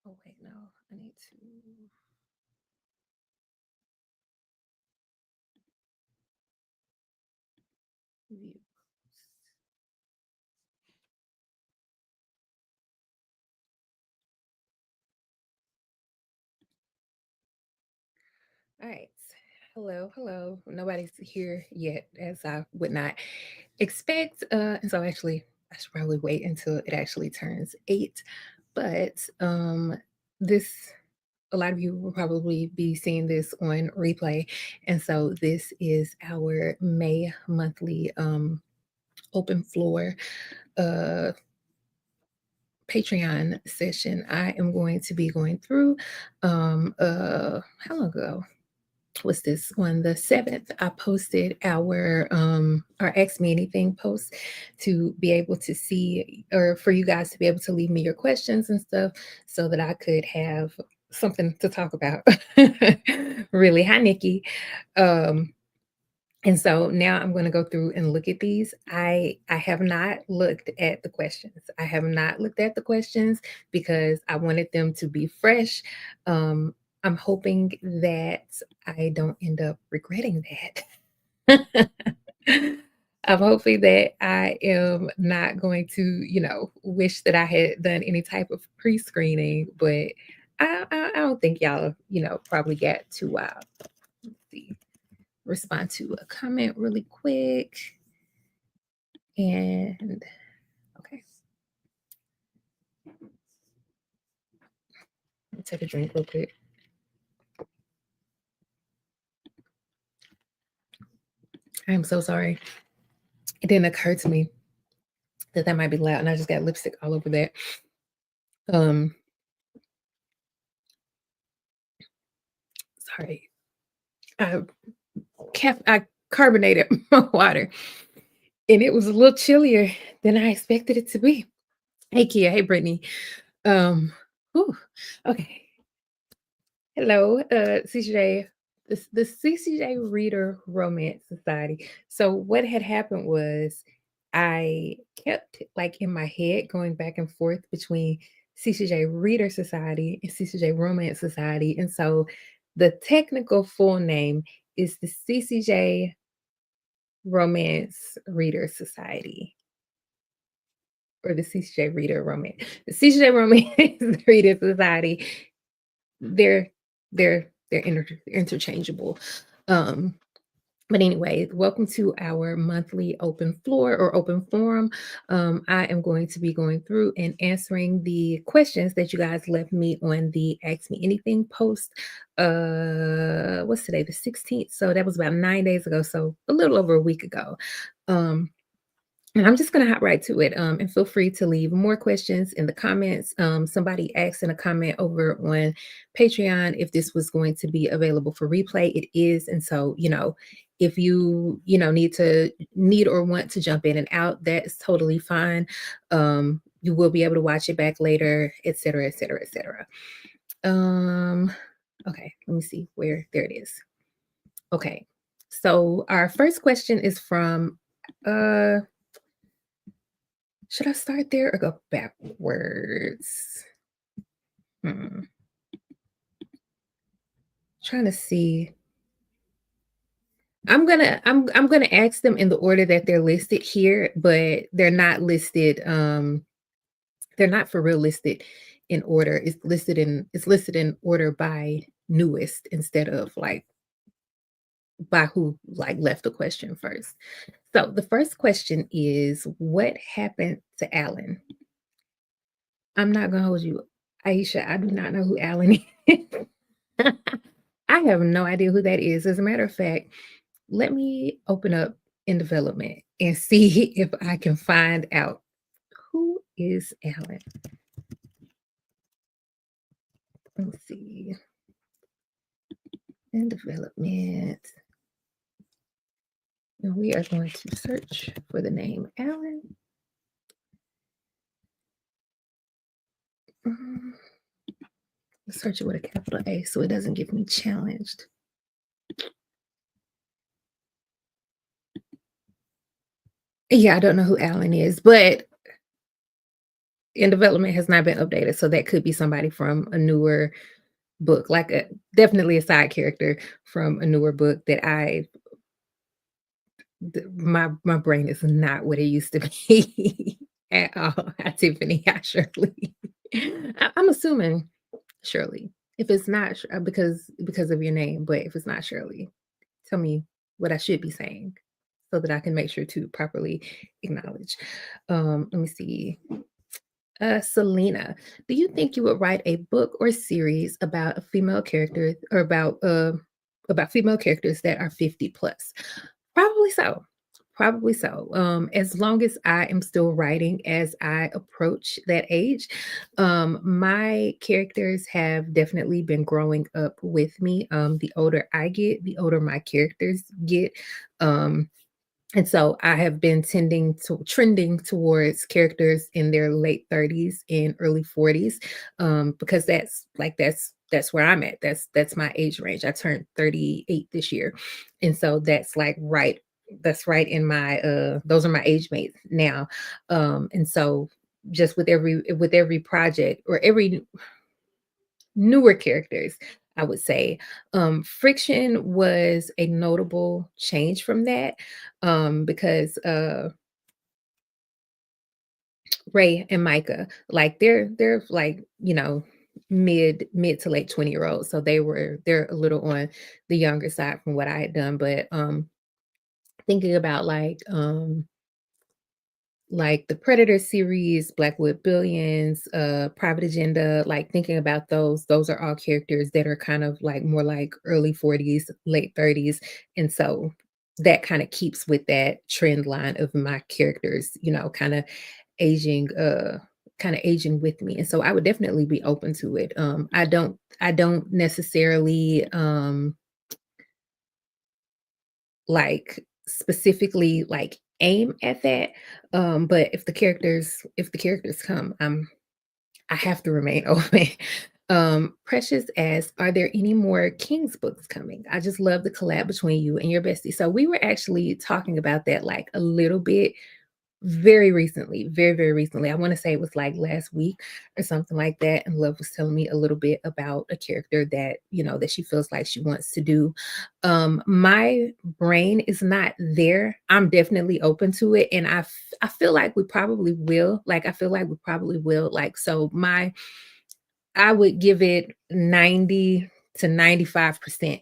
Oh wait, no, I need to view. All right. Hello, hello. Nobody's here yet, as I would not expect. And so actually I should probably wait until it actually turns 8. But this a lot of you will probably be seeing this on replay. And so this is our May monthly open floor uh Patreon session. I am going to be going through how long ago was this? On the 7th, I posted our Ask Me Anything post to be able to see, or for you guys to be able to leave me your questions and stuff so that I could have something to talk about. Really. Hi, Nikki. Um and so now I'm going to go through and look at these. I have not looked at the questions. I have not looked at the questions because I wanted them to be fresh. Um, I'm hoping that I don't end up regretting that. I'm hoping that I am not going to, wish that I had done any type of pre-screening, but I don't think y'all, probably get too wild. Let's see, respond to a comment really quick. And okay, let me take a drink real quick. I am so sorry. It didn't occur to me that that might be loud, and I just got lipstick all over that. Um, Sorry. I carbonated my water, and it was a little chillier than I expected it to be. Hey, Kia. Hey, Brittany. Um, whew, okay. Hello, CCJ, the CCJ Reader Romance Society. So what had happened was I kept like in my head going back and forth between CCJ Reader Society and CCJ Romance Society. And so the technical full name is the CCJ Romance Reader Society, or the CCJ Reader Romance. The CCJ Romance Reader Society, they're they're interchangeable. Um, but anyway, welcome to our monthly open floor or open forum. I am going to be going through and answering the questions that you guys left me on the Ask Me Anything post. What's today? The 16th. So that was about 9 days ago. So a little over a week ago. Um, and I'm just going to hop right to it. And feel free to leave more questions in the comments. Somebody asked in a comment over on Patreon if this was going to be available for replay. It is. And so, if you, need or want to jump in and out, that's totally fine. You will be able to watch it back later, et cetera, et cetera, et cetera. Okay, let me see where, there it is. Okay. So our first question is from, should I start there or go backwards? Trying to see. I'm gonna ask them in the order that they're listed here, but they're not listed. They're not for real listed in order. It's listed in order by newest instead of like by who like left the question first. So the first question is, what happened to Alan? I'm not gonna hold you, Aisha. I do not know who Alan is. I have no idea who that is. As a matter of fact, let me open up in development and see if I can find out who is Alan. Let's see. In development. And we are going to search for the name Alan. Search it with a capital A so it doesn't get me challenged. Yeah, I don't know who Alan is, but in development has not been updated, so that could be somebody from a newer book, like a definitely a side character from a newer book that I my brain is not what it used to be at all. Hi, Tiffany. Hi, Shirley. I'm assuming Shirley. If it's not because of your name, but if it's not Shirley, tell me what I should be saying so that I can make sure to properly acknowledge. Let me see. Selena, do you think you would write a book or series about a female character or about female characters that are 50 plus? Probably so. Probably so. As long as I am still writing as I approach that age, my characters have definitely been growing up with me. The older I get, the older my characters get. Um, and so I have been trending towards characters in their late 30s and early 40s, because that's where I'm at. That's my age range. I turned 38 this year. And so that's right in my those are my age mates now. And so just with every project or every newer characters, I would say. Friction was a notable change from that, because Ray and Micah, like they're like, mid to late 20-year olds. So they're a little on the younger side from what I had done. But thinking about like the Predator series, Blackwood Billions, Private Agenda, like thinking about those are all characters that are kind of like more like early 40s, late 30s. And so that kind of keeps with that trend line of my characters, aging, kind of aging with me. And so I would definitely be open to it. I don't necessarily like specifically like aim at that. But if the characters come, I have to remain open. Precious asks, are there any more King's books coming? I just love the collab between you and your bestie. So we were actually talking about that like a little bit very recently, very, very recently. I want to say it was like last week or something like that. And Love was telling me a little bit about a character that, that she feels like she wants to do. My brain is not there. I'm definitely open to it. And I feel like we probably will. Like, I feel like we probably will. Like, so I would give it 90 to 95%,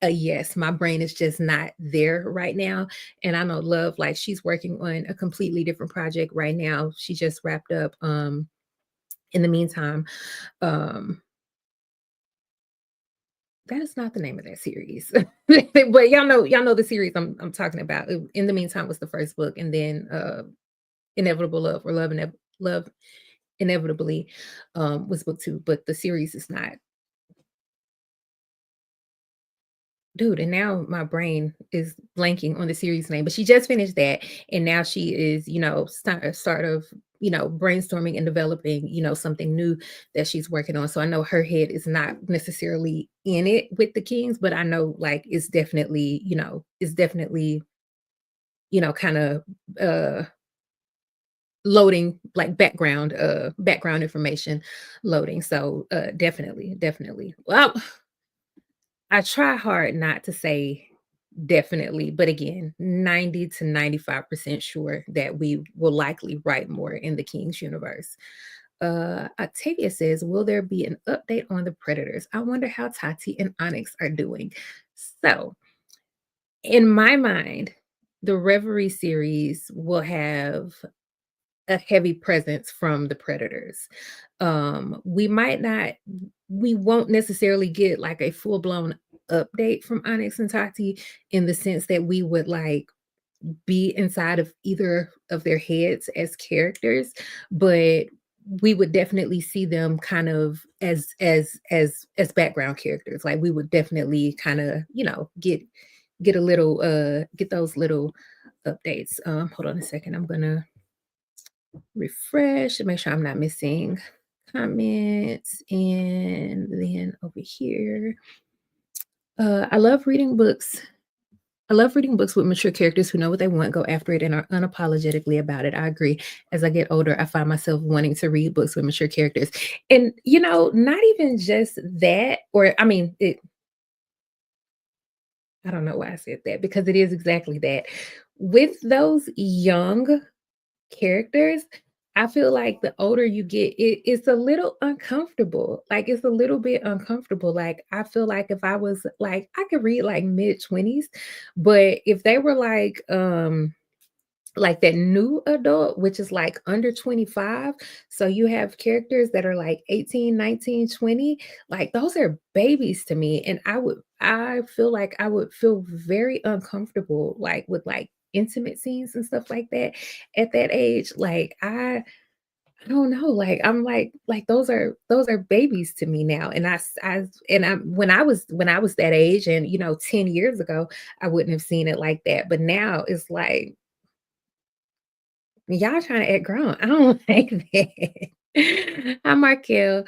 a yes. My brain is just not there right now. And I know Love, like she's working on a completely different project right now. She just wrapped up in the meantime. Um that is not the name of that series. But y'all know the series I'm talking about. In the meantime was the first book, and then Inevitable Love or Love Inevitably was book two, but the series is not. Dude, and now my brain is blanking on the series name, but she just finished that, and now she is, start of, brainstorming and developing, something new that she's working on. So I know her head is not necessarily in it with the Kings, but I know like it's definitely, kind of loading like background information loading. So definitely, definitely. Well, I try hard not to say definitely, but again, 90 to 95% sure that we will likely write more in the King's universe. Octavia says, will there be an update on the Predators? I wonder how Tati and Onyx are doing. So, in my mind, the Reverie series will have a heavy presence from the Predators. We won't necessarily get like a full-blown update from Onyx and Tati in the sense that we would like be inside of either of their heads as characters, but we would definitely see them kind of as background characters. Like we would definitely kind of, get a little get those little updates. Hold on a second. I'm gonna refresh and make sure I'm not missing comments. And then over here, I love reading books I love reading books with mature characters who know what they want, go after it, and are unapologetically about it. I agree. As I get older, I find myself wanting to read books with mature characters. And, not even just that, or I mean, I don't know why I said that because it is exactly that. With those young characters, I feel like the older you get, it's a little uncomfortable. Like it's a little bit uncomfortable. Like I feel like if I was like, I could read like mid-20s, but if they were like that new adult, which is like under 25. So you have characters that are like 18, 19, 20. Like those are babies to me. And I feel like I would feel very uncomfortable like with like intimate scenes and stuff like that at that age. Like I don't know, like I'm like those are babies to me now. And I when I was that age and 10 years ago, I wouldn't have seen it like that. But now it's like y'all trying to act grown. I don't like that. Hi, Markel.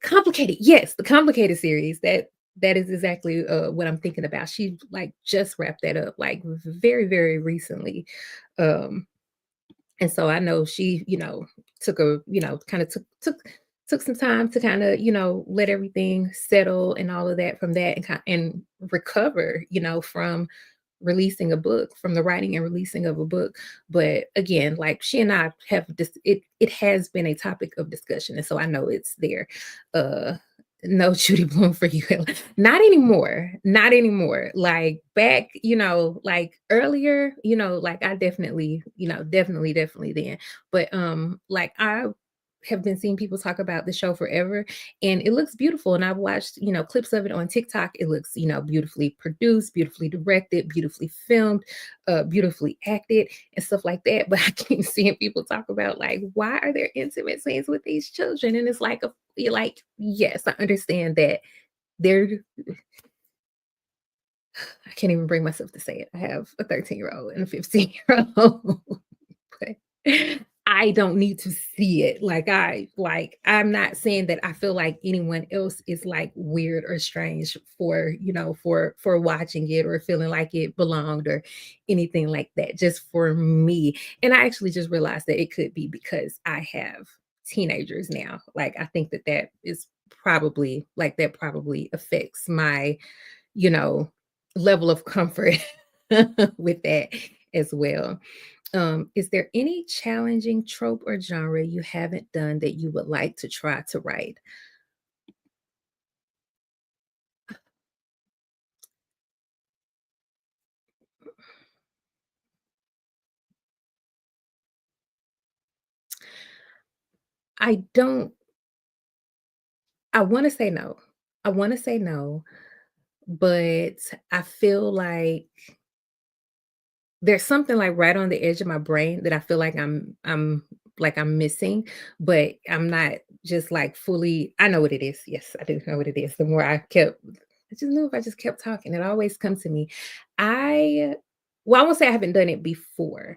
Complicated. Yes, the Complicated series. That is exactly what I'm thinking about. She like just wrapped that up like very, very recently. Um, and so I know she, took a, kind of took some time to kind of, let everything settle and all of that from that and recover, from releasing a book, from the writing and releasing of a book. But again, like she and I have this, it has been a topic of discussion. And so I know it's there. Uh no Judy Bloom for you. Not anymore. Not anymore. Like back, like earlier, like I definitely, definitely then. But like I have been seeing people talk about the show forever and it looks beautiful. And I've watched, clips of it on TikTok. It looks, beautifully produced, beautifully directed, beautifully filmed, beautifully acted and stuff like that. But I keep seeing people talk about like, why are there intimate scenes with these children? And it's like, you're like, yes, I understand that they're, I can't even bring myself to say it. I have a 13-year-old and a 15-year-old. But I don't need to see it. I'm not saying that I feel like anyone else is like weird or strange for, for watching it or feeling like it belonged or anything like that. Just for me. And I actually just realized that it could be because I have teenagers now. Like I think that is probably like that probably affects my, you know, level of comfort with that as well. Is there any challenging trope or genre you haven't done that you would like to try to write? I don't, I want to say no. I want to say no, but I feel like there's something like right on the edge of my brain that I feel like I'm missing, but I'm not just like fully I know what it is. Yes, I do know what it is. The more I just knew if I just kept talking, it always comes to me. I well, I won't say I haven't done it before,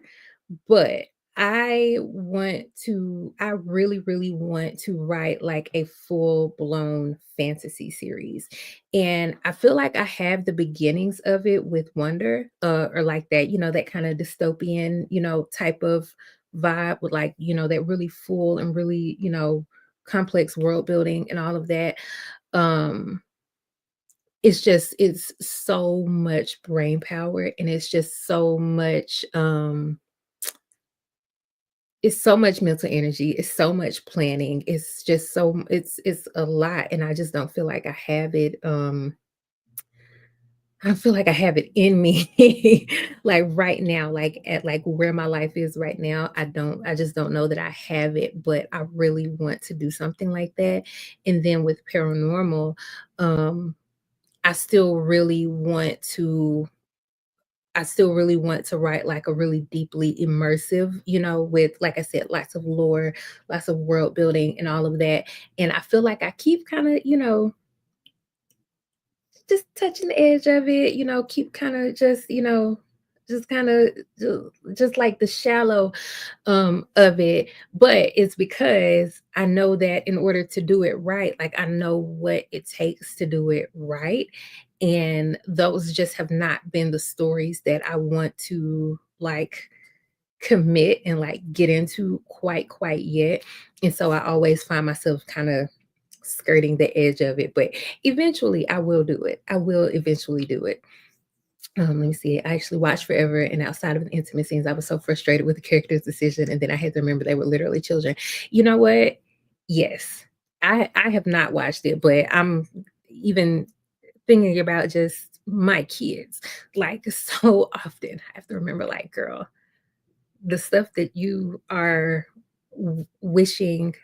but I really, really want to write like a full blown fantasy series. And I feel like I have the beginnings of it with Wonder, or like that, that kind of dystopian, type of vibe with like, that really full and really, complex world building and all of that. Um, it's so much brain power and it's just it's so much mental energy, it's so much planning, it's just it's a lot, and I just don't feel like I have it, I feel like I have it in me, like, right now, like, at, like, where my life is right now, I just don't know that I have it, but I really want to do something like that, and then with paranormal, um, I still really want to I still really want to write like a really deeply immersive, with, like I said, lots of lore, lots of world building and all of that. And I feel like I keep kind of, just touching the edge of it, keep kind of just, just kind of just like the shallow of it. But it's because I know that in order to do it right, like I know what it takes to do it right. And those just have not been the stories that I want to like commit and like get into quite yet. And so I always find myself kind of skirting the edge of it, but eventually I will do it. I will eventually do it. Let me see. I actually watched Forever, and outside of the intimate scenes, I was so frustrated with the character's decision, and then I had to remember they were literally children. You know what? Yes, I have not watched it, but I'm even thinking about just my kids. Like so often, I have to remember, like, girl, the stuff that you are wishing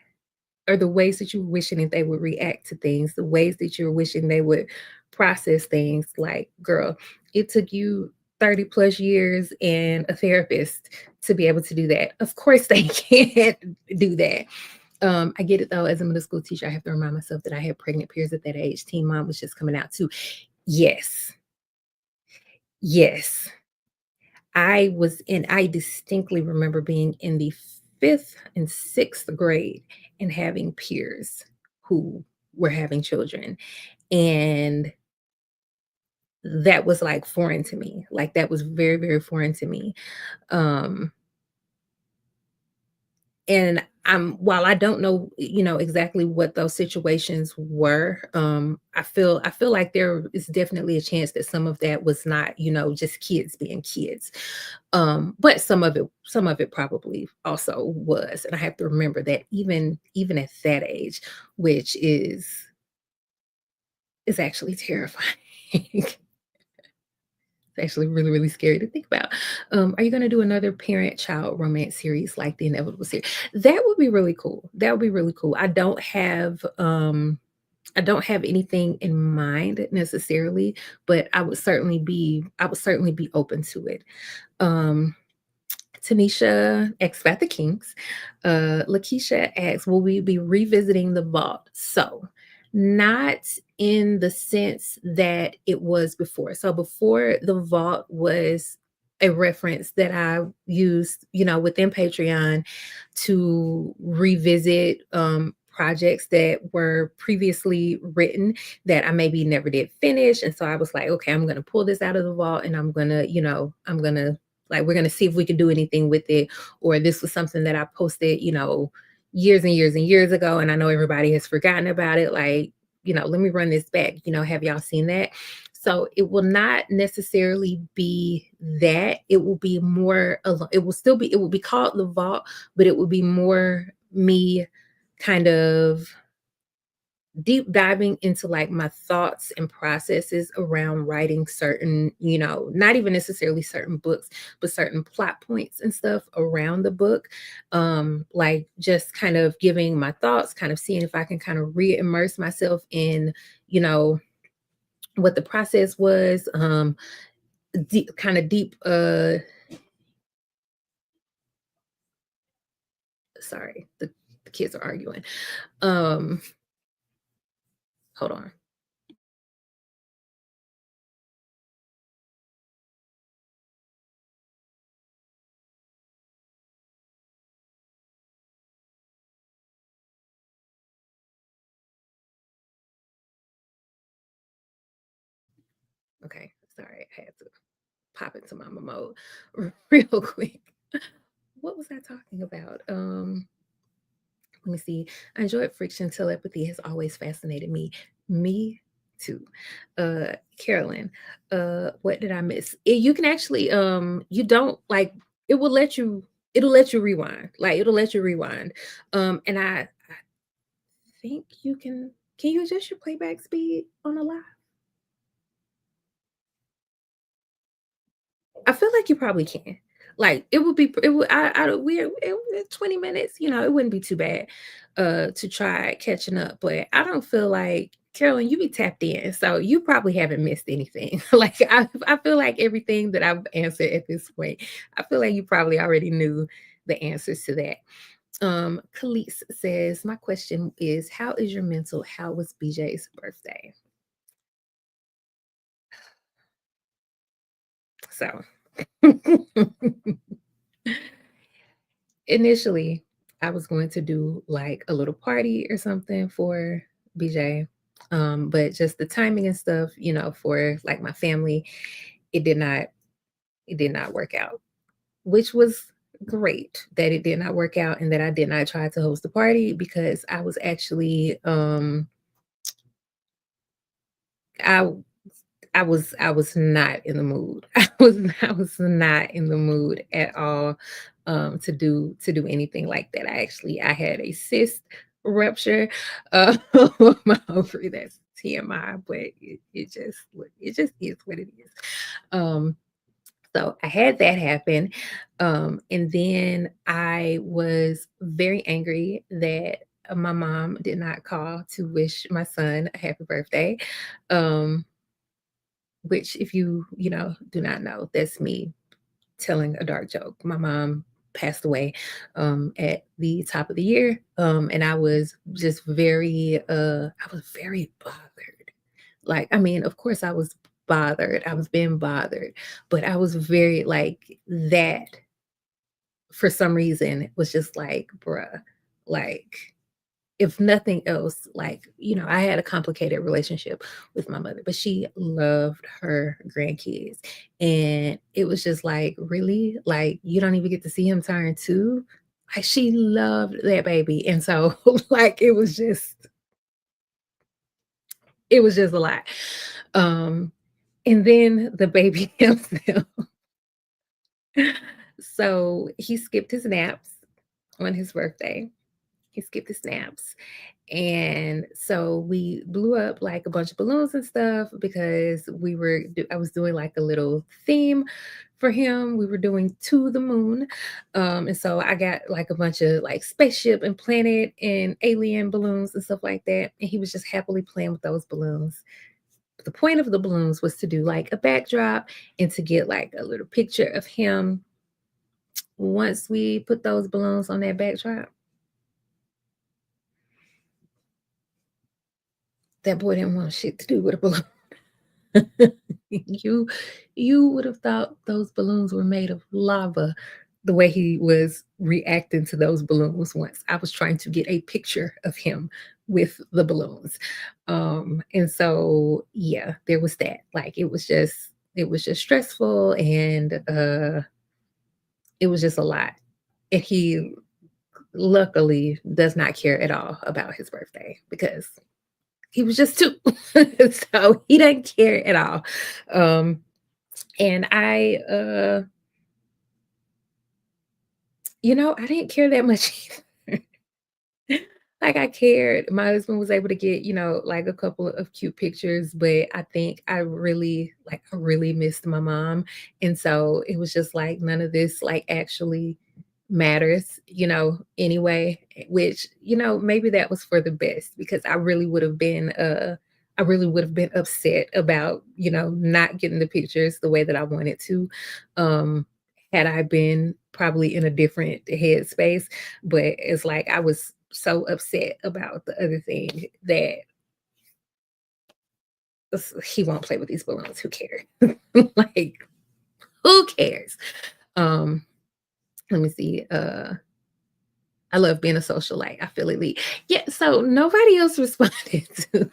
or the ways that you're wishing that they would react to things, the ways that you're wishing they would process things. Like, girl, it took you 30 plus years and a therapist to be able to do that. Of course, they can't do that. I get it though. As a middle school teacher, I have to remind myself that I had pregnant peers at that age. Teen Mom was just coming out too. Yes, yes. I distinctly remember being in the fifth and sixth grade and having peers who were having children. And that was like foreign to me. Like that was very foreign to me. Um, and while I don't know, exactly what those situations were, I feel like there is definitely a chance that some of that was not, just kids being kids. But some of it probably also was. And I have to remember that even at that age, which is actually terrifying. It's actually really scary to think about. Are you going to do another parent-child romance series like the Inevitable series? That would be really cool. That would be really cool. I don't have anything in mind necessarily, but I would certainly be open to it. Um, Tanisha X Fat the Kings. Lakeisha asks, will we be revisiting the vault? So, not in the sense that it was before. So, before the vault was a reference that I used, within Patreon to revisit projects that were previously written that I maybe never did finish. And so I was like, okay, I'm going to pull this out of the vault and I'm going to like, we're going to see if we can do anything with it. Or this was something that I posted, years and years and years ago. And I know everybody has forgotten about it. Like, let me run this back. Have y'all seen that? So it will not necessarily be that. It will be more, it will be called the vault, but it will be more me kind of deep diving into like my thoughts and processes around writing certain, not even necessarily certain books, but certain plot points and stuff around the book. Like just kind of giving my thoughts, kind of seeing if I can kind of re-immerse myself in, you know, what the process was, deep, kind of deep, sorry, the kids are arguing. Um, Hold on. Okay, sorry, I had to pop into mama mode real quick. What was I talking about? Let me see. I enjoyed friction. Telepathy has always fascinated me. Me too. Carolyn, what did I miss? You can actually, you don't like, it will let you, it'll let you rewind. Like it'll let you rewind. And I think can you adjust your playback speed on a live? I feel like you probably can. Like it would be it would I we're it 20 minutes, it wouldn't be too bad to try catching up. But I don't feel like Carolyn, you be tapped in. So you probably haven't missed anything. Like I feel like everything that I've answered at this point, I feel like you probably already knew the answers to that. Khalees says, my question is, how is your mental? How was BJ's birthday? So initially, I was going to do like a little party or something for BJ. But just the timing and stuff, for like my family, it did not it did not work out, which was great that it did not work out and that I did not try to host the party because I was actually I I was not in the mood. I was not in the mood at all to do anything like that. I had a cyst rupture on my ovary. That's TMI, but it just is what it is. Um so I had that happen. And then I was very angry that my mom did not call to wish my son a happy birthday. Um, which if you do not know, that's me telling a dark joke. My mom passed away at the top of the year. And I was very bothered. Like, I mean, of course I was bothered. I was being bothered, but I was very like that for some reason was just like, bruh, like if nothing else, like, I had a complicated relationship with my mother, but she loved her grandkids. And it was just like, really? Like, you don't even get to see him turn two? Like, she loved that baby. And so, like, it was just a lot. Um, and then the baby himself. So he skipped his naps on his birthday. He skipped his naps. And so we blew up like a bunch of balloons and stuff because I was doing like a little theme for him. We were doing to the moon. And so I got like a bunch of like spaceship and planet and alien balloons and stuff like that. And he was just happily playing with those balloons. The point of the balloons was to do like a backdrop and to get like a little picture of him. Once we put those balloons on that backdrop, that boy didn't want shit to do with a balloon. You you would have thought those balloons were made of lava the way he was reacting to those balloons once I was trying to get a picture of him with the balloons. And so yeah, there was that. Like it was just stressful and it was just a lot. And he luckily does not care at all about his birthday because he was just two. So he doesn't care at all. Um and I didn't care that much either. Like I cared. My husband was able to get, like a couple of cute pictures, but I think I really missed my mom. And so it was just like none of this like actually matters, anyway, which, maybe that was for the best because I really would have been upset about, not getting the pictures the way that I wanted to. Um had I been probably in a different headspace. But it's like I was so upset about the other thing that he won't play with these balloons. Who cares? Like, who cares? Um, Let me see. I love being a socialite. I feel elite. Yeah, so nobody else responded to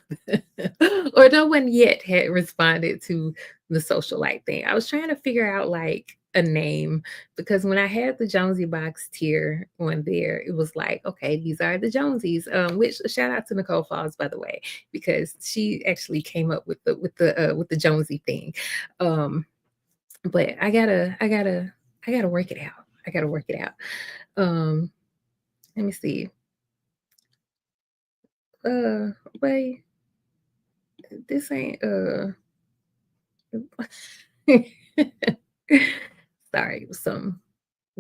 or no one yet had responded to the socialite thing. I was trying to figure out like a name because when I had the Jonesy box tier on there, it was like, okay, these are the Jonesies. Which shout out to Nicole Falls, by the way, because she actually came up with the Jonesy thing. Um, but I gotta work it out. I gotta work it out. Um, Let me see. Uh, wait, this ain't sorry, it was some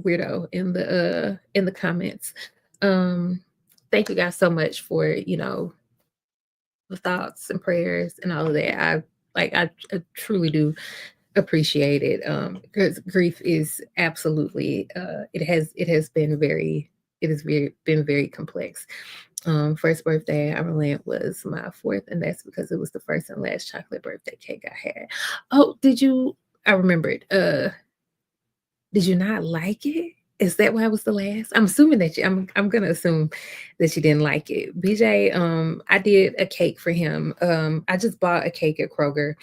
weirdo in the comments. Um, Thank you guys so much for the thoughts and prayers and all of that. I truly do appreciate it. Because grief is absolutely it has been very complex. First birthday I went was my fourth, and that's because it was the first and last chocolate birthday cake I had. Oh, I remembered. Did you not like it? Is that why it was the last? I'm assuming that I'm gonna assume that you didn't like it. BJ, I did a cake for him. I just bought a cake at Kroger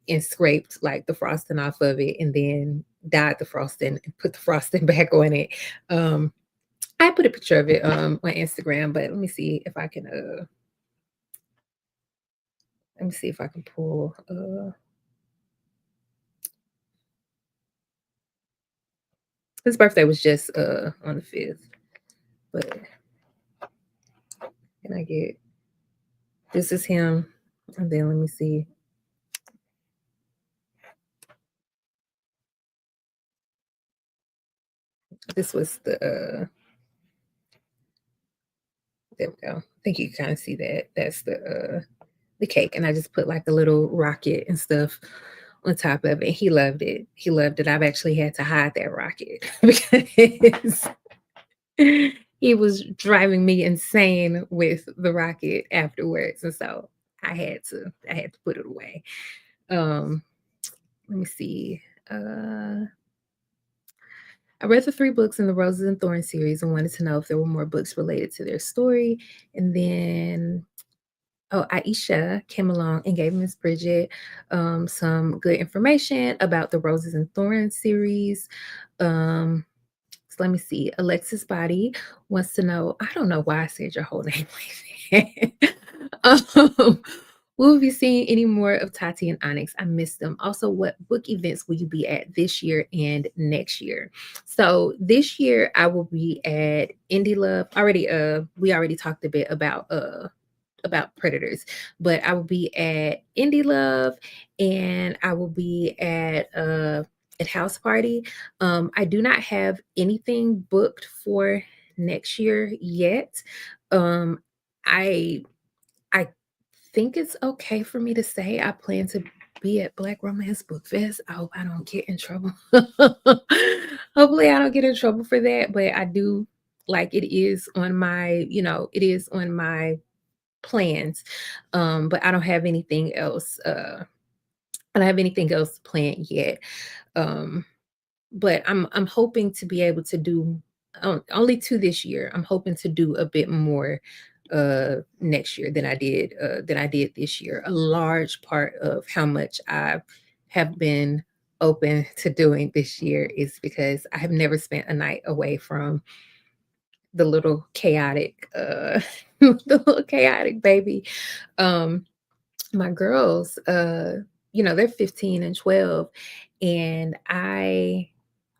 and scraped like the frosting off of it and then dyed the frosting and put the frosting back on it. Um, I put a picture of it on Instagram, but let me see if I can pull his birthday was just on the 5th, but can I get this is him. And then let me see. This was there we go. I think you can kind of see that. That's the cake. And I just put like a little rocket and stuff on top of it. He loved it. He loved it. I've actually had to hide that rocket because he was driving me insane with the rocket afterwards. And so I had to put it away. Um, let me see. I read the 3 books in the Roses and Thorns series and wanted to know if there were more books related to their story. And then, oh, Aisha came along and gave Miss Bridget some good information about the Roses and Thorns series. Um, so let me see. Alexis Body wants to know. I don't know why I said your whole name like that. um, will we be seeing any more of Tati and Onyx? I missed them. Also, what book events will you be at this year and next year? So this year I will be at Indie Love. We already talked a bit about Predators, but I will be at Indie Love and I will be at House Party. I do not have anything booked for next year yet. Um, I I think it's okay for me to say I plan to be at Black Romance Book Fest. I hope I don't get in trouble. Hopefully I don't get in trouble for that, but I do like it is on my plans. But I don't have anything else planned yet. Um, but I'm hoping to be able to do only 2 this year. I'm hoping to do a bit more next year than I did this year. A large part of how much I have been open to doing this year is because I have never spent a night away from the little chaotic the little chaotic baby. Um my girls, they're 15 and 12, and I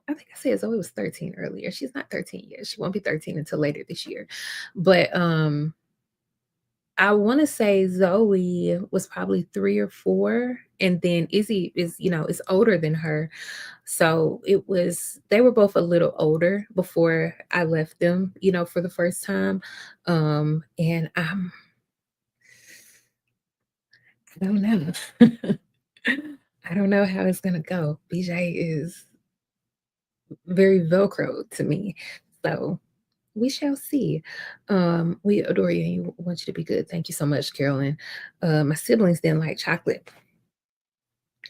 think I said Zoe was 13 earlier. She's not 13 yet. She won't be 13 until later this year. But I want to say Zoe was probably 3 or 4, and then Izzy is older than her. So they were both a little older before I left them, for the first time. And I don't know. I don't know how it's gonna go. BJ is very Velcro to me. So we shall see. We adore you and you want you to be good. Thank you so much, Carolyn. My siblings didn't like chocolate.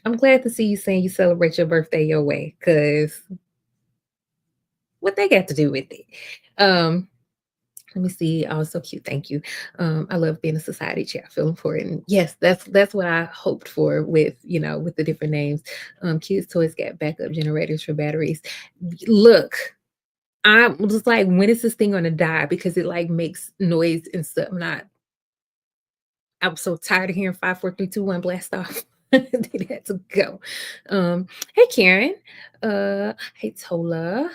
I'm glad to see you saying you celebrate your birthday your way, because what they got to do with it. Um, Let me see. Oh, so cute. Thank you. I love being a society chair. I feel important. Yes, that's what I hoped for with the different names. Kids' toys got backup generators for batteries. Look, I'm just like, when is this thing gonna die? Because it like makes noise and stuff. I'm so tired of hearing 5, 4, 3, 2, 1 blast off. They had to go. Hey Karen. Hey Tola.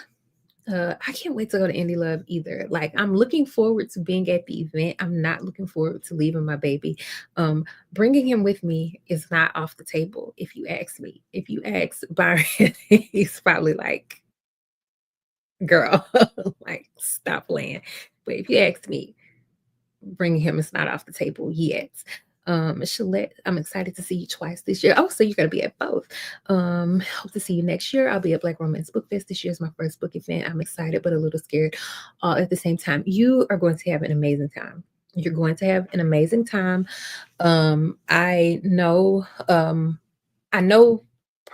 I can't wait to go to Indie Love either. Like, I'm looking forward to being at the event. I'm not looking forward to leaving my baby. Bringing him with me is not off the table, if you ask me. If you ask Byron, he's probably like, girl, like, stop playing. But if you ask me, bringing him is not off the table yet. Shalette, I'm excited to see you twice this year. Oh, so you're gonna be at both. Hope to see you next year. I'll be at Black Romance Book Fest. This year is my first book event. I'm excited but a little scared all at the same time. You are going to have an amazing time. You're going to have an amazing time. I know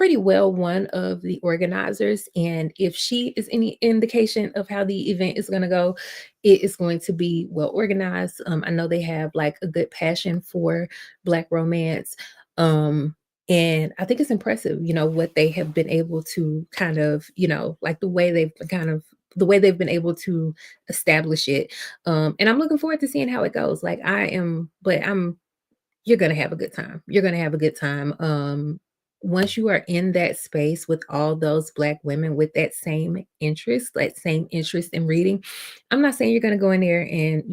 pretty well one of the organizers, and if she is any indication of how the event is going to go, it is going to be well organized. I know they have like a good passion for Black romance. Um, and I think it's impressive, what they have been able to kind of, like the way they've been able to establish it. And I'm looking forward to seeing how it goes. Like I am, but I'm you're gonna have a good time. You're gonna have a good time. Once you are in that space with all those Black women with that same interest in reading, I'm not saying you're gonna go in there and,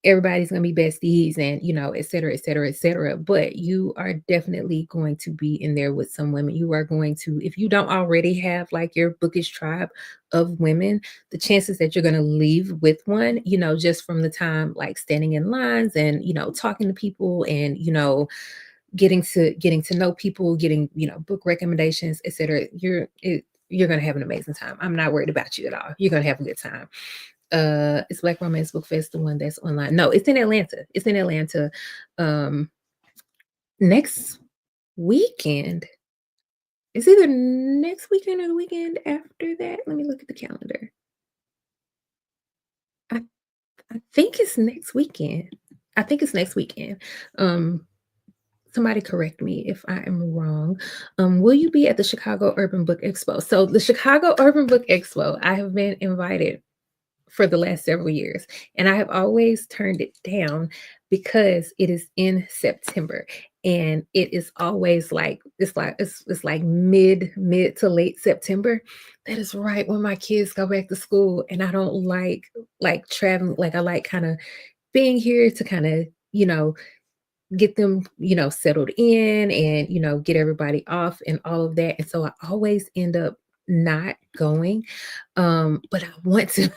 everybody's gonna be besties and, et cetera, et cetera, et cetera. But you are definitely going to be in there with some women. You are going to, if you don't already have like your bookish tribe of women, the chances that you're gonna leave with one, just from the time like standing in lines and, talking to people and, getting to know people, getting, book recommendations, et cetera. You're gonna have an amazing time. I'm not worried about you at all. You're gonna have a good time. It's Black Romance Book Fest, the one that's online. No, it's in Atlanta. It's in Atlanta. Um, Next weekend. It's either next weekend or the weekend after that. Let me look at the calendar. I, I think it's next weekend. I think it's next weekend. Um, Somebody correct me if I am wrong. Will you be at the Chicago Urban Book Expo? So the Chicago Urban Book Expo, I have been invited for the last several years. And I have always turned it down because it is in September. And it is always like it's like mid to late September. That is right when my kids go back to school. And I don't like traveling, like I like kind of being here to kind of, get them, settled in and, get everybody off and all of that. And so I always end up not going. But I want to.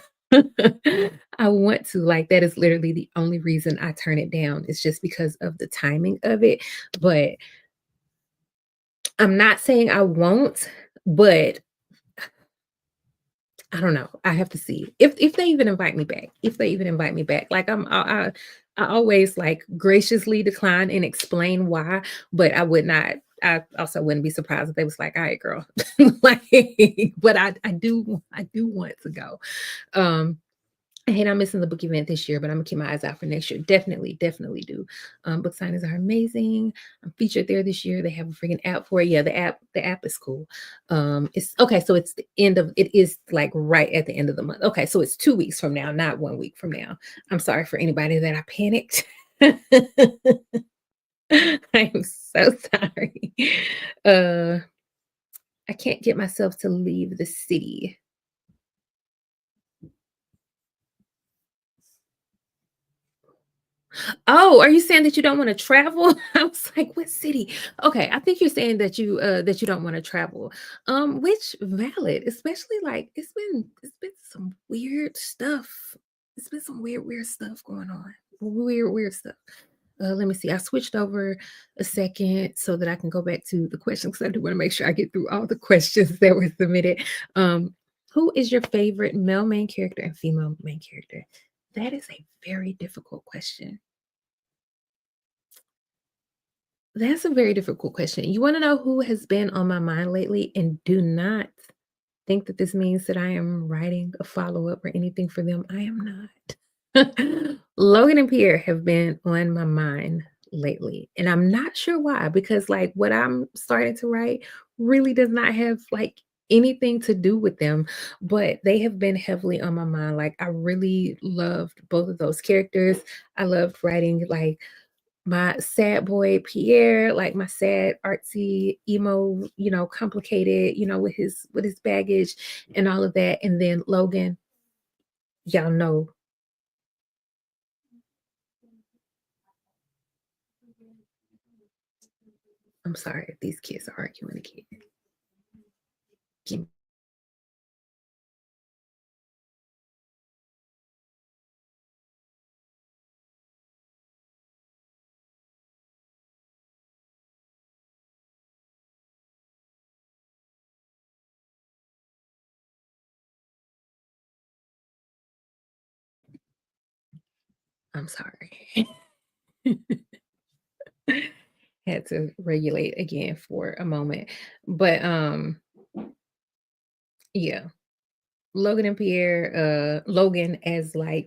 I want to, like, that is literally the only reason I turn it down. It's just because of the timing of it. But I'm not saying I won't, but I don't know. I have to see if they even invite me back. If they even invite me back, like I always like graciously decline and explain why, but I would not. I also wouldn't be surprised if they was like, "All right, girl," like, but I do want to go. Um, I hate I'm missing the book event this year, but I'm gonna keep my eyes out for next year. Definitely, definitely do. Book signings are amazing. I'm featured there this year. They have a freaking app for it. Yeah, the app is cool. It's okay. So it's the end of it is like right at the end of the month. Okay, so it's 2 weeks from now, not 1 week from now. I'm sorry for anybody that I panicked. I'm so sorry. Uh, I can't get myself to leave the city. Oh, are you saying that you don't wanna travel? I was like, "What city?" Okay, I think you're saying that you don't wanna travel. Which valid, especially, like, it's been some weird stuff. It's been some weird, weird stuff going on. Weird, weird stuff. Let me see. I switched over a second so that I can go back to the questions because I do wanna make sure I get through all the questions that were submitted. Who is your favorite male main character and female main character? That is a very difficult question. That's a very difficult question. You wanna know who has been on my mind lately? And do not think that this means that I am writing a follow-up or anything for them. I am not. Logan and Pierre have been on my mind lately, and I'm not sure why, because, like, what I'm starting to write really does not have, like, anything to do with them, but they have been heavily on my mind. Like, I really loved both of those characters. I loved writing, like, my sad boy Pierre, like my sad artsy emo, complicated, with his baggage and all of that. And then Logan, y'all know, I'm sorry if these kids are arguing again. Give- I'm sorry. Had to regulate again for a moment. But yeah, Logan and Pierre, Logan as like,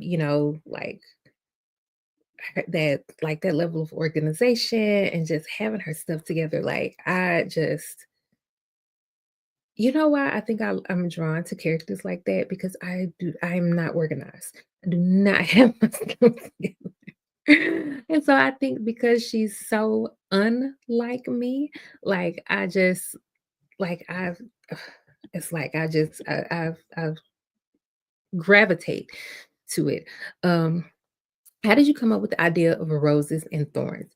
like that level of organization and just having her stuff together. Like I just you know why I think I'm drawn to characters like that because I'm not organized. I do not have my stuff together. And so I think because she's so unlike me, like I just like I've it's like I've gravitate to it. Um, how did you come up with the idea of roses and thorns?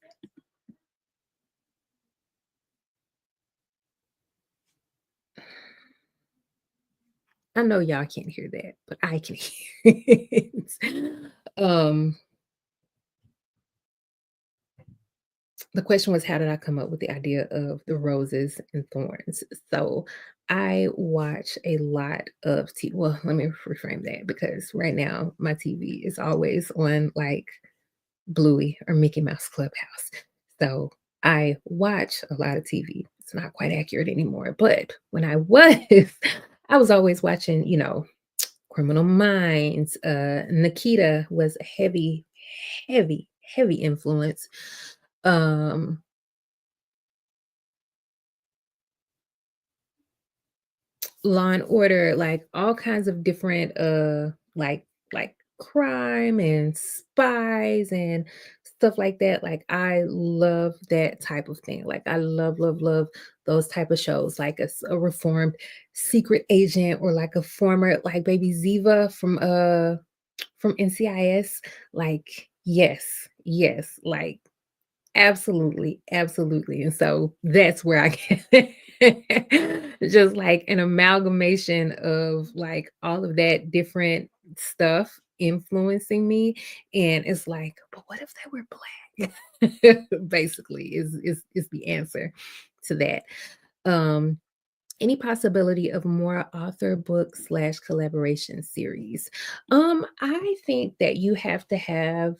I know y'all can't hear that, but I can hear it. Um, the question was, how did I come up with the idea of the roses and thorns? So I watch a lot of TV. Well, let me reframe that because right now my TV is always on like Bluey or Mickey Mouse Clubhouse. So I watch a lot of TV. It's not quite accurate anymore, but when I was, I was always watching, Criminal Minds. Nikita was a heavy, heavy, heavy influence. Um, Law and Order, like all kinds of different like crime and spies and stuff like that. Like I love that type of thing. Like I love, love, love those type of shows, like a reformed secret agent or like a former like baby Ziva from NCIS. Like, yes, yes, like absolutely, absolutely. And so that's where I get just like an amalgamation of like all of that different stuff influencing me. And it's like, but what if they were black? Basically, is the answer to that. Um, any possibility of more author book slash collaboration series? I think that you have to have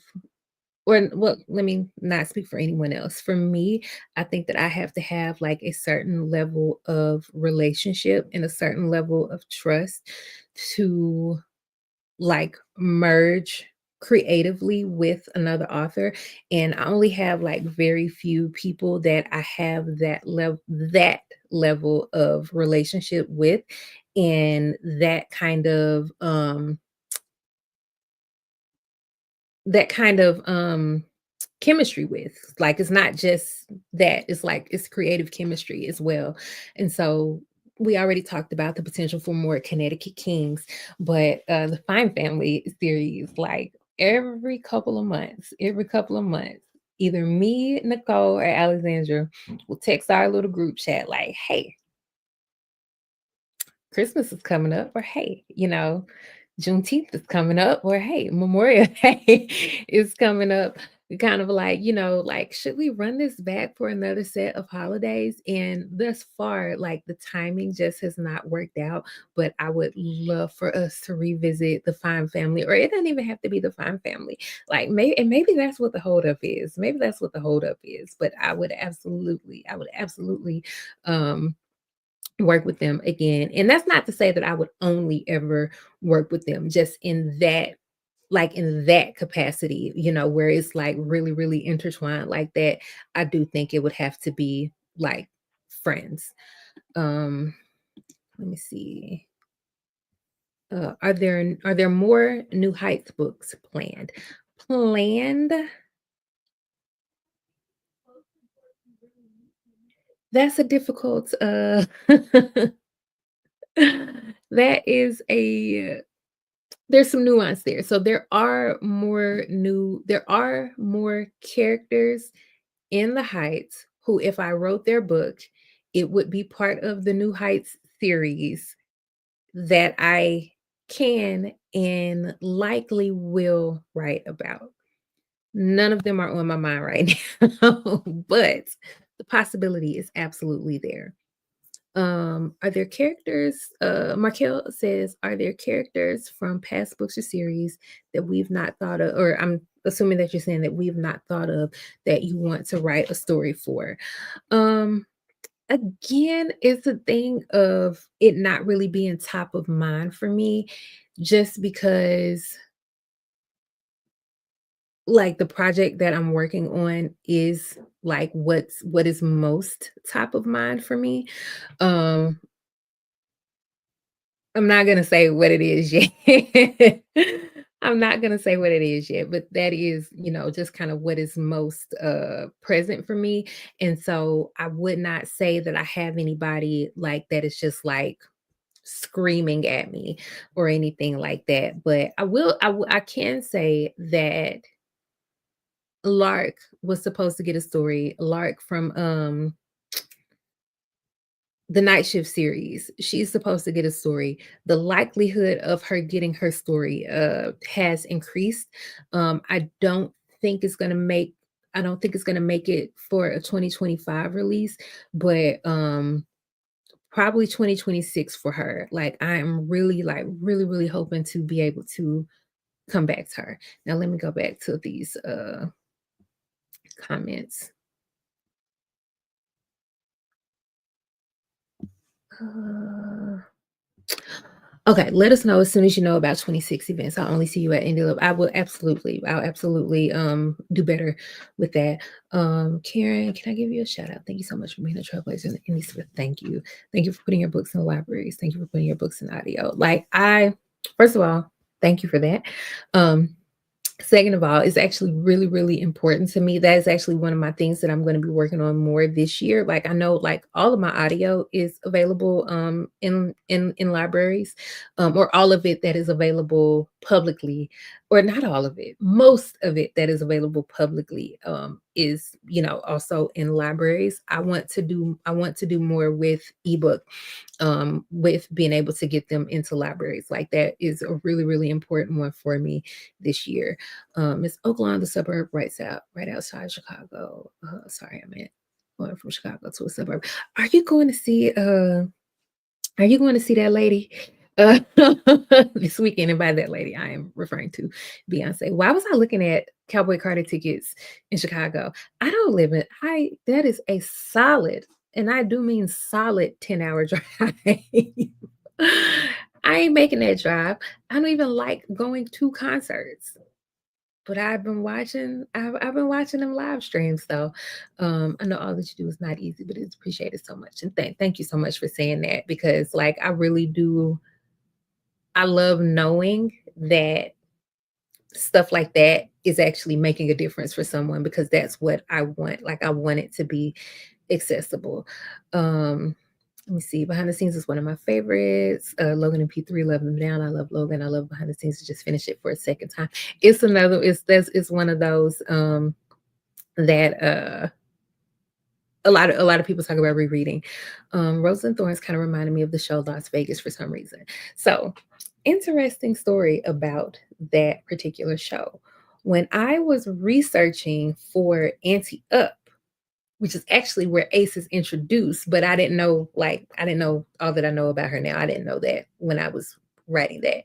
or well, let me not speak for anyone else. For me, I think that I have to have like a certain level of relationship and a certain level of trust to like merge creatively with another author. And I only have like very few people that I have that level of relationship with and that kind of chemistry with. Like it's not just that, it's like it's creative chemistry as well. And so we already talked about the potential for more Connecticut Kings, but the Fine Family series, like every couple of months, either me, Nicole, or Alexandra will text our little group chat like, hey, Christmas is coming up, or hey, Juneteenth is coming up, or hey, Memorial Day is coming up. We kind of like, like, should we run this back for another set of holidays? And thus far, like the timing just has not worked out. But I would love for us to revisit the Fine Family, or it doesn't even have to be the Fine Family. Like maybe that's what the holdup is. Maybe that's what the holdup is. But I would absolutely work with them again. And that's not to say that I would only ever work with them just in that capacity, where it's like really, really intertwined like that. I do think it would have to be like friends. Um, Let me see. Are there more New Heights books planned? Planned? That's a difficult that is a there's some nuance there. So there are more characters in the Heights who, if I wrote their book, it would be part of the New Heights series that I can and likely will write about. None of them are on my mind right now, but the possibility is absolutely there. Are there characters? Markel says, are there characters from past books or series that we've not thought of? Or assuming that you're saying that we've not thought of that you want to write a story for. Um, Again, it's a thing of it not really being top of mind for me, just because like the project that I'm working on is like what is most top of mind for me. Um, I'm not gonna say what it is yet. I'm not gonna say what it is yet, but that is, just kind of what is most present for me. And so I would not say that I have anybody like that is just like screaming at me or anything like that. But I can say that Lark was supposed to get a story. Lark from the night shift series. She's supposed to get a story. The likelihood of her getting her story has increased. I don't think it's gonna make I don't think it's gonna make it for a 2025 release, but probably 2026 for her. Like I am really like really, really hoping to be able to come back to her. Now let me go back to these comments. Uh, Okay, let us know as soon as you know about 26 events. I'll only see you at Indie Love. I'll absolutely do better with that. Karen, can I give you a shout out? Thank you so much for being a trailblazer in the indie space. Thank you. Thank you for putting your books in the libraries. Thank you for putting your books in audio. First of all, thank you for that. Um, Second of all, it's actually really, really important to me. That is actually one of my things that I'm going to be working on more this year. Like I know like all of my audio is available in libraries, or all of it that is available publicly, or not all of it. Most of it that is available publicly is, also in libraries. I want to do more with ebook, with being able to get them into libraries. Like that is a really, really important one for me this year. It's Oakland, the suburb right outside Chicago. Sorry, I meant going from Chicago to a suburb. Are you going to see are you going to see that lady uh, this weekend? And by that lady, I am referring to Beyonce. Why was I looking at Cowboy Carter tickets in Chicago? I don't live in that is a solid, and I do mean solid 10-hour drive. I ain't making that drive. I don't even like going to concerts. But I've been watching them live streams though. I know all that you do is not easy, but it's appreciated so much. And thank you so much for saying that, because like I really do I love knowing that stuff like that is actually making a difference for someone, because that's what I want. Like I want it to be accessible. Um Let me see. Behind the Scenes is one of my favorites. Logan and P3, Love Them Down. I love Logan. I love Behind the Scenes. To just finish it for a second time. It's one of those that a lot of people talk about rereading. Rose and Thorns kind of reminded me of the show Las Vegas for some reason. So interesting story about that particular show. When I was researching for Anti Up, which is actually where Ace is introduced, but I didn't know all that I know about her now. I didn't know that when I was writing that.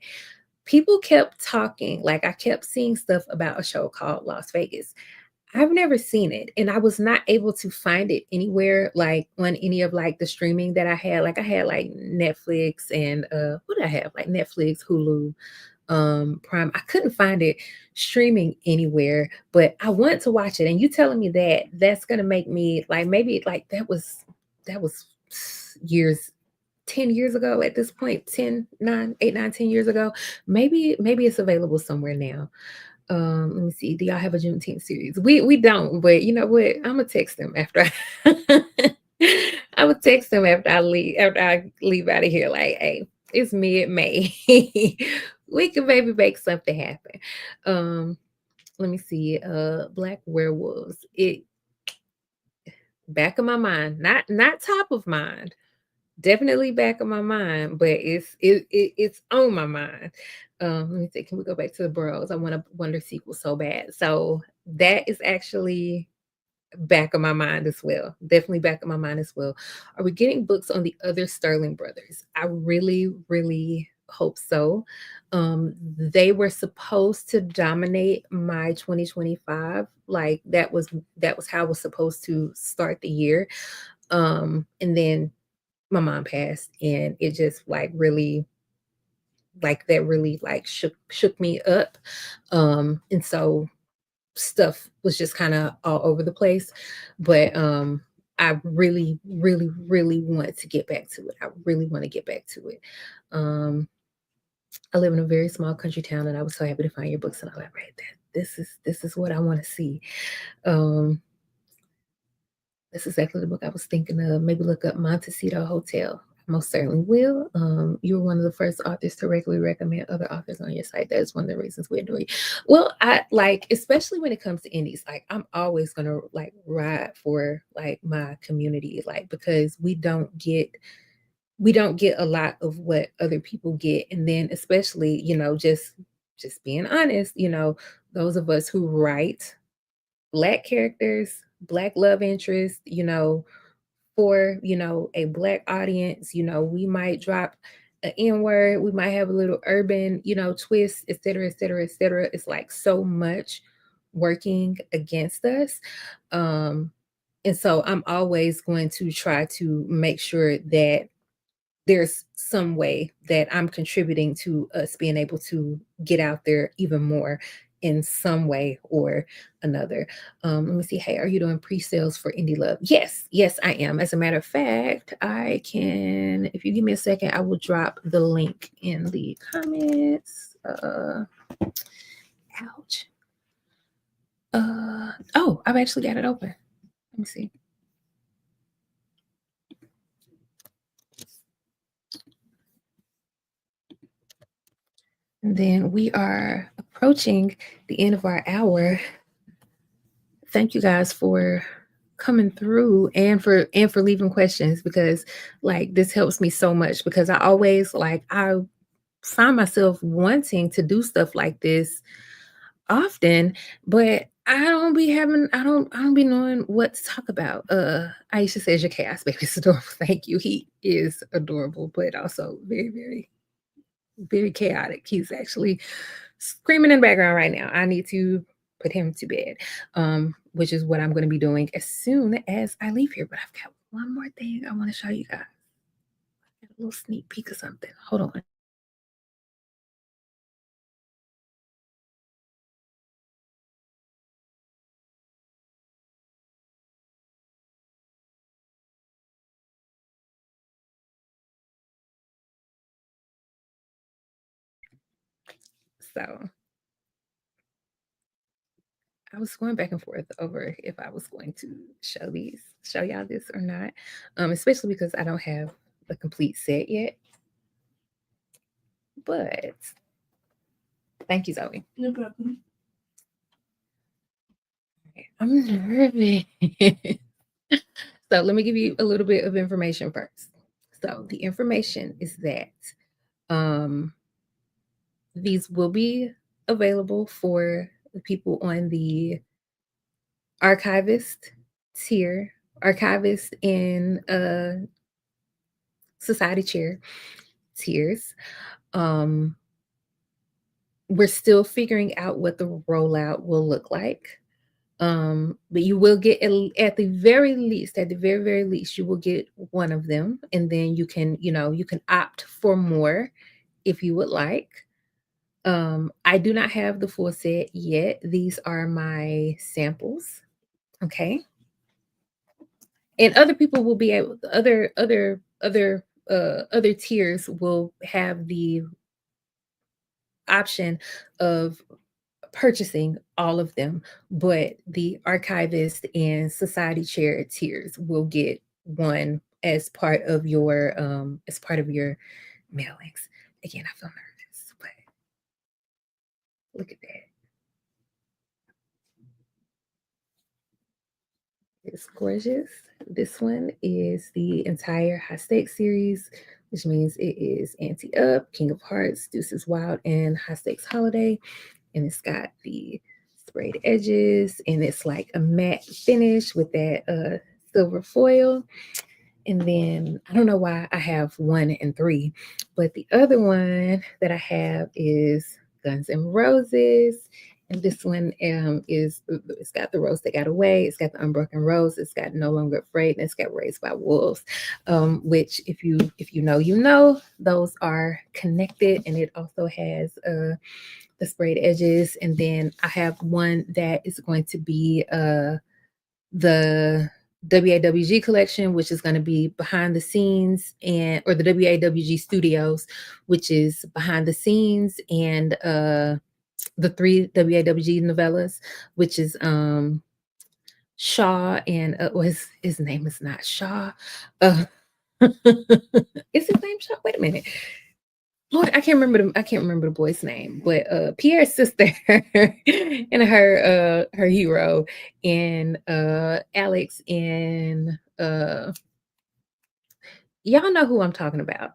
People kept talking, like I kept seeing stuff about a show called Las Vegas. I've never seen it, and I was not able to find it anywhere, like on any of like the streaming that I had. Like I had like Netflix and what did I have? Like Netflix, Hulu, Prime. I couldn't find it streaming anywhere, but I want to watch it. And you telling me that that's gonna make me like, maybe like that was years 10 years ago at this point, 10, 9, 8, 9, 10 years ago. Maybe it's available somewhere now. Let me see. Do y'all have a Juneteenth series? We don't, but you know what? I'm gonna text them after I would text them after I leave out of here. Like, hey, it's mid-May. We can maybe make something happen. Um, Let me see. Black werewolves. It back of my mind, not top of mind. Definitely back of my mind, but it's on my mind. Let me see. Can we go back to the Burrows? I want a Wonder sequel so bad. So that is actually back of my mind as well. Definitely back of my mind as well. Are we getting books on the other Sterling brothers? I really, really hope so. They were supposed to dominate my 2025. Like that was how I was supposed to start the year. And then my mom passed, and it just like really like that really like shook me up. And so stuff was just kind of all over the place. But I really, really, really want to get back to it. I really want to get back to it. Um, I live in a very small country town, and I was so happy to find your books, and I like, right, that this is what I want to see. Um, that's exactly the book I was thinking of. Maybe look up Montecito Hotel. I most certainly will. You were one of the first authors to regularly recommend other authors on your site. That is one of the reasons we enjoy you. Well, I like, especially when it comes to indies, like I'm always gonna like ride for like my community, like because we don't get a lot of what other people get. And then especially, just being honest, those of us who write Black characters, Black love interest, for, a Black audience, we might drop an N-word, we might have a little urban, twist, et cetera, et cetera, et cetera. It's like so much working against us. Um, and so I'm always going to try to make sure that there's some way that I'm contributing to us being able to get out there even more in some way or another. Let me see. Hey, are you doing pre-sales for Indie Love? Yes, yes, I am. As a matter of fact, I can, if you give me a second, I will drop the link in the comments. Ouch. Oh, I've actually got it open. Let me see. And then we are approaching the end of our hour. Thank you guys for coming through and for leaving questions, because like this helps me so much, because I always like I find myself wanting to do stuff like this often, but I don't be knowing what to talk about. Aisha says your chaos baby is adorable. Thank you. He is adorable, but also very, very, very chaotic. He's actually screaming in the background right now. I need to put him to bed, which is what I'm going to be doing as soon as I leave here. But I've got one more thing I want to show you guys. A little sneak peek of something. Hold on. So I was going back and forth over if I was going to show y'all this or not, especially because I don't have the complete set yet. But thank you, Zoe. No problem. I'm nervous. So let me give you a little bit of information first. So the information is that um, these will be available for the people on the archivist tier, archivist and society chair tiers. Um, we're still figuring out what the rollout will look like. But you will get at the very least, at the very, very least, you will get one of them. And then you can opt for more if you would like. I do not have the full set yet. These are my samples. Okay. And other people will be able, other tiers will have the option of purchasing all of them, but the archivist and society chair tiers will get one as part of your mailings. Again, I feel nervous, but look at that. It's gorgeous. This one is the entire high stakes series, which means it is Ante Up, King of Hearts, Deuces Wild, and High Stakes Holiday. And it's got the sprayed edges, and it's like a matte finish with that silver foil. And then I don't know why I have 1 and 3, but the other one that I have is Guns N' Roses. And this one is it's got the rose that got away, it's got the unbroken rose, it's got no longer afraid, and it's got raised by wolves. Which if you know, you know, those are connected, and it also has the sprayed edges. And then I have one that is going to be the WAWG collection, which is going to be behind the scenes, and or the WAWG Studios, which is behind the scenes, and the 3 WAWG novellas, which is Shaw and well, his name is not Shaw. Uh, is his name Shaw? Wait a minute. Lord, I can't remember the boy's name, but Pierre's sister and her hero, and Alex, and y'all know who I'm talking about.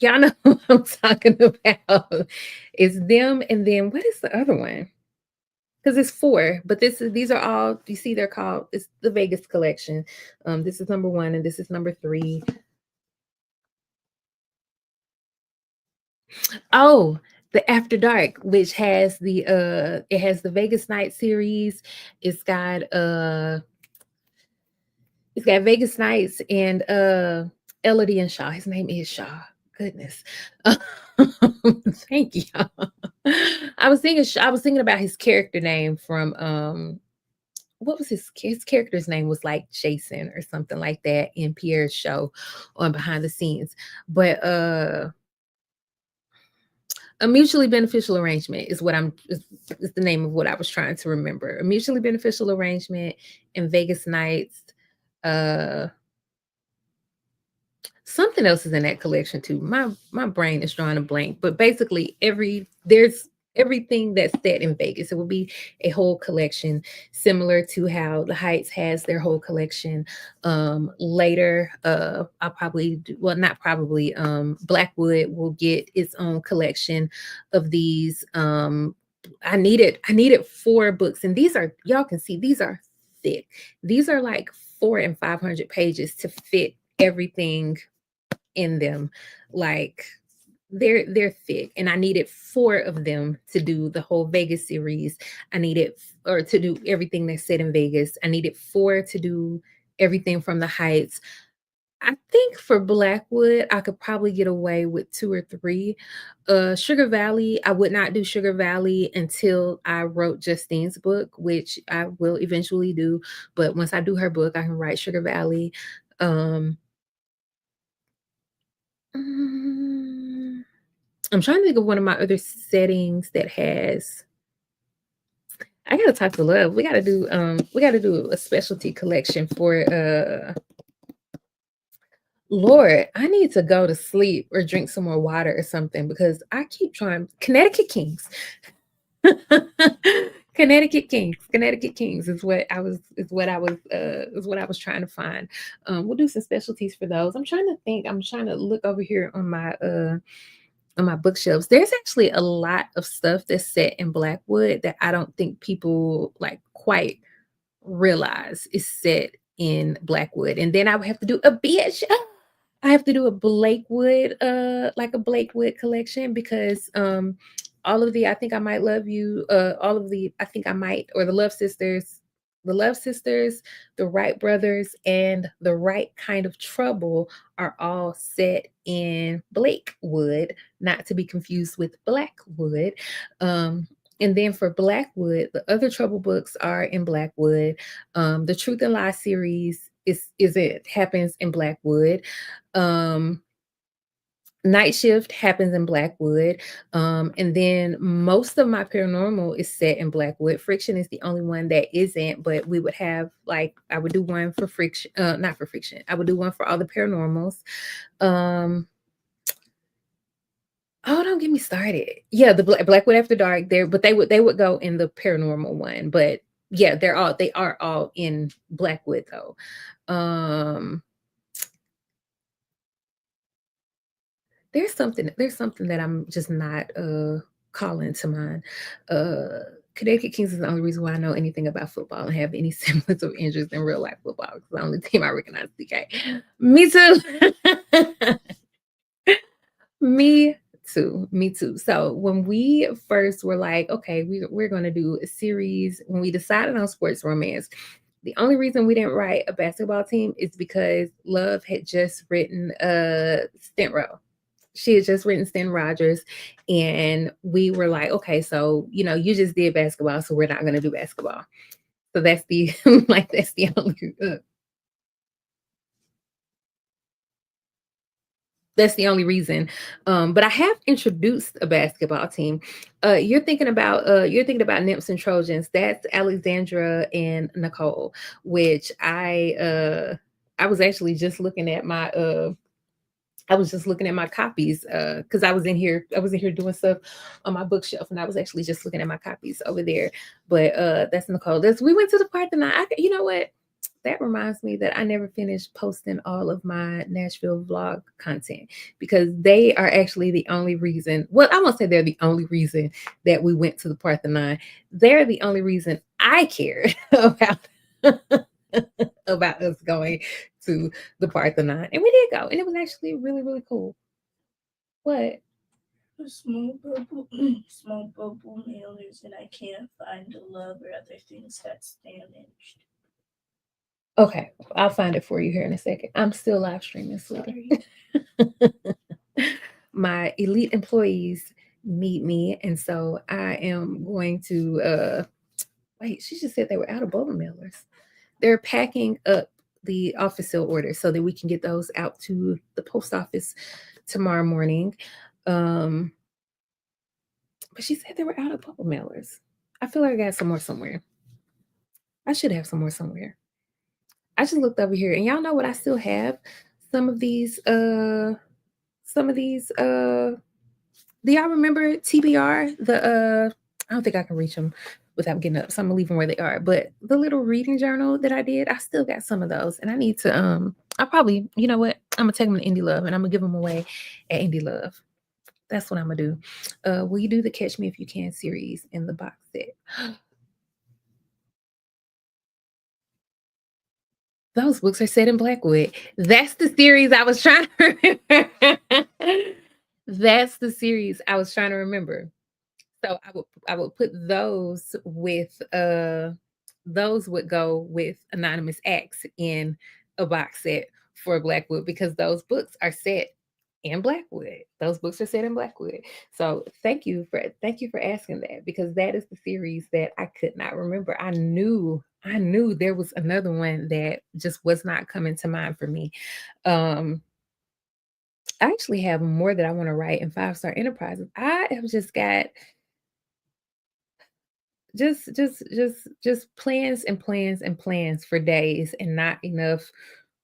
Y'all know who I'm talking about. It's them, and then what is the other one? Because it's 4, but these are all, you see, they're called, it's the Vegas collection. This is number 1, and this is number 3. Oh, the After Dark, which has the it has the Vegas Night series. It's got uh it's got Vegas Nights and Elodie and Shaw. His name is Shaw. Goodness. Thank you. I was thinking about his character name from what was his character's name was like Jason or something like that in Pierre's show on Behind the Scenes. But a mutually beneficial arrangement is is the name of what I was trying to remember. A mutually beneficial arrangement in Vegas Nights. Uh Something else is in that collection too. My brain is drawing a blank, but basically there's everything that's set in Vegas. It will be a whole collection, similar to how the Heights has their whole collection. Later, I'll probably well, not probably. Blackwood will get its own collection of these. I needed 4 books, and these are, y'all can see, these are thick. These are like 400 and 500 pages to fit everything in them. Like they're thick, and I needed 4 of them to do the whole Vegas series. I needed, or to do everything that's set in Vegas. I needed 4 to do everything from the Heights. I think for Blackwood, I could probably get away with 2 or 3. Sugar Valley, I would not do Sugar Valley until I wrote Justine's book, which I will eventually do. But once I do her book, I can write Sugar Valley. Um, mm, I'm trying to think of one of my other settings that has. I gotta talk to Love. We gotta do a specialty collection for Lord, I need to go to sleep or drink some more water or something, because I keep trying Connecticut Kings. Connecticut Kings is what I was trying to find. We'll do some specialties for those. I'm trying to think. I'm trying to look over here on my bookshelves. There's actually a lot of stuff that's set in Blackwood that I don't think people like quite realize is set in Blackwood. And then I would have to do a bitch. I have to do a Blakewood, like a Blakewood collection, because all of the I Think I Might Love You, all of the I Think I Might, or the Love Sisters, the Wright brothers, and the Right Kind of Trouble are all set in Blakewood, not to be confused with Blackwood. And then for Blackwood, the other Trouble books are in Blackwood. The Truth and Lie series is it happens in Blackwood. Um, Night Shift happens in Blackwood. And then most of my paranormal is set in Blackwood. Friction is the only one that isn't, but we would have, like, I would do one for Friction, not for Friction. I would do one for all the paranormals. Um, oh, don't get me started. Yeah, the Blackwood After Dark there, but they would go in the paranormal one. But yeah, they are all in Blackwood though. Um, there's something that I'm just not calling to mind. Uh Connecticut Kings is the only reason why I know anything about football and have any semblance of interest in real life football. It's the only team I recognize. DK. Me too. Me too. Me too. So when we first were like, okay, we're going to do a series, when we decided on sports romance, the only reason we didn't write a basketball team is because Love had just written Stint Row. She had just written Stan Rogers, and we were like, okay, so you just did basketball, so we're not going to do basketball. So that's the like that's the only reason. But I have introduced a basketball team. You're thinking about Nymphs and Trojans. That's Alexandra and Nicole, which I was actually just looking at my copies because I was in here doing stuff on my bookshelf, and I was actually just looking at my copies over there. But that's Nicole. We went to the Parthenon. You know what? That reminds me that I never finished posting all of my Nashville vlog content because they are actually the only reason. Well, I won't say they're the only reason that we went to the Parthenon. They're the only reason I cared about about us going to the Parthenon, and we did go, and it was actually really, really cool. What? Small purple, small purple mailers, and I can't find the love or other things that's damaged. Okay, I'll find it for you here in a second. I'm still live streaming, sweetie. My elite employees need me, and so I am going to wait. She just said they were out of bubble mailers. They're packing up the office sale orders so that we can get those out to the post office tomorrow morning. Um, but she said they were out of bubble mailers. I feel like I got some more somewhere. I should have some more somewhere. I just looked over here, and y'all know what I still have. Some of these, some of these. Do y'all remember TBR? I don't think I can reach them without getting up, so I'm gonna leave them where they are. But the little reading journal that I did, I still got some of those, and I need to. I probably, you know what? I'm gonna take them to Indie Love, and I'm gonna give them away at Indie Love. That's what I'm gonna do. Will you do the Catch Me If You Can series in the box set? Those books are set in Blackwood. That's the series I was trying to remember. That's the series I was trying to remember. So I would put those would go with Anonymous Acts in a box set for Blackwood because those books are set in Blackwood. Those books are set in Blackwood. So thank you for asking that because that is the series that I could not remember. I knew there was another one that just was not coming to mind for me. Um I actually have more that I want to write in Five Star Enterprises. I have just got just plans and plans and plans for days and not enough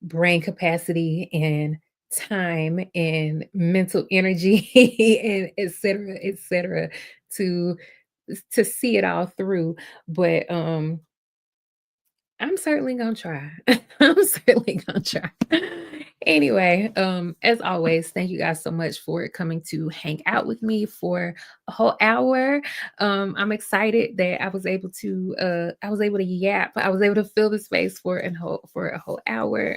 brain capacity and time and mental energy and et cetera to see it all through. But I'm certainly gonna try. I'm certainly gonna try. Anyway, as always, thank you guys so much for coming to hang out with me for a whole hour. I'm excited that I was able to yap. I was able to fill the space for a whole hour.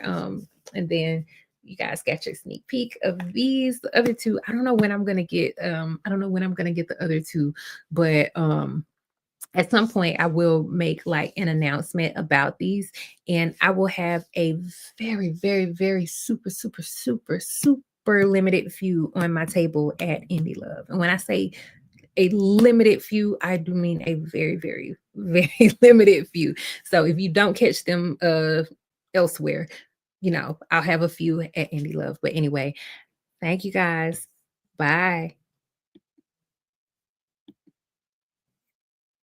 And then you guys got your sneak peek of these. The other two, I don't know when I'm gonna get the other two, but at some point I will make like an announcement about these, and I will have a very, very, very super, super, super, super limited few on my table at Indie Love. And when I say a limited few, I do mean a very, very, very limited few. So if you don't catch them elsewhere, I'll have a few at Indie Love. But anyway, thank you guys. Bye.